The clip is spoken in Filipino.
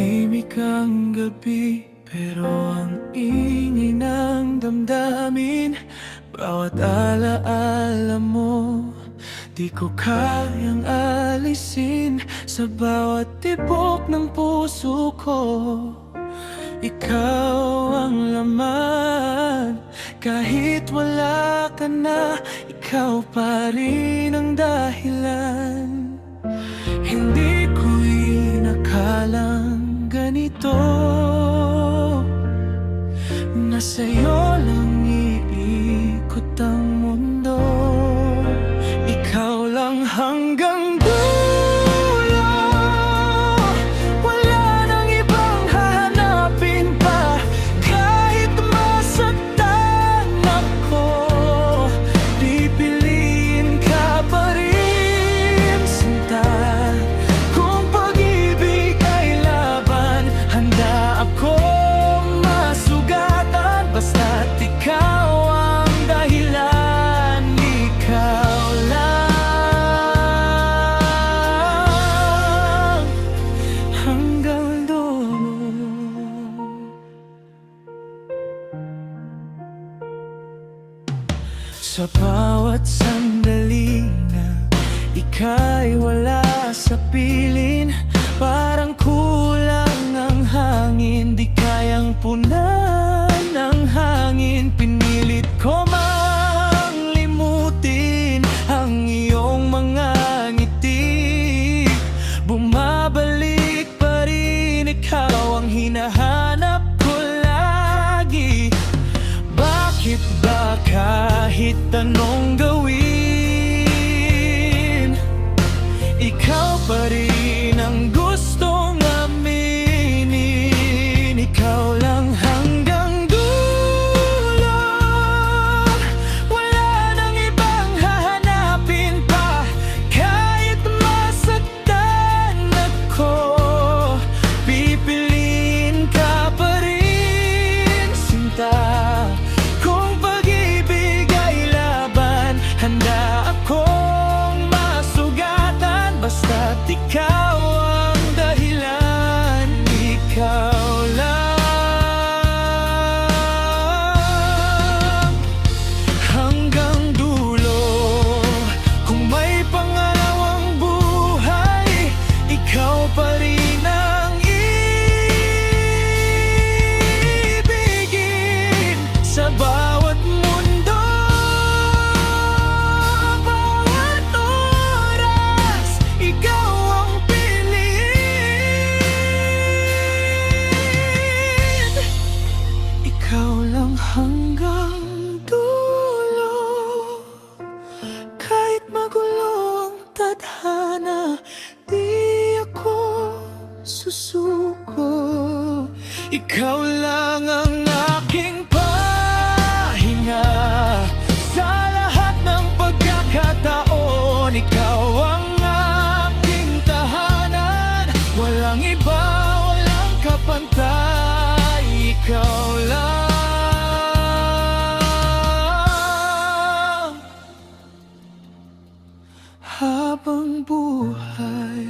Tahimik ang gabi, pero ang ingay ng damdamin. Bawat alaala mo, di ko kayang alisin. Sa bawat tibok ng puso ko, ikaw ang laman. Kahit wala ka na, ikaw pa rin ang dahilan. Hindi ko inakalang ganito, na sa'yo lang iikot ang mundo. Ikaw lang hanggang dulo, wala nang ibang hahanapin pa. Kahit masaktan ako, pipiliin ka pa rin, sinta. Kung pag-ibig ay laban, handa ako masugatan. Basta't ikaw ang dahilan, ikaw lang hanggang dulo. Sa bawat sandali na ika'y wala sa piling, parang kulang ang hangin, di kayang punan ng hangin. Pinilit ko mang limutin ang iyong mga ngiti, bumabalik pa rin, ikaw ang hinahanap ko lagi. Bakit ba kahit anong gawin, ikaw pa rin ang gustong aminin? Ikaw lang hanggang dulo, wala nang ibang hahanapin pa. Kahit masaktan ako, pipiliin ka pa rin, sinta. Kung pag-ibig ay laban, handa akong masugatan. Basta't ikaw ang dahilan, ikaw lang hanggang dulo. Kung may pangalawang buhay, ikaw pa rin ang ibigin. Sa bawat mundo, bawat oras, ikaw ang piliin. Ikaw lang hanggang dulo. Kahit magulo ang tadhana, di ako susuko. Ikaw lang ang aking pahinga sa lahat ng pagkakataon. Ikaw ang aking tahanan, walang iba, walang kapantay. Ikaw lang habang buhay.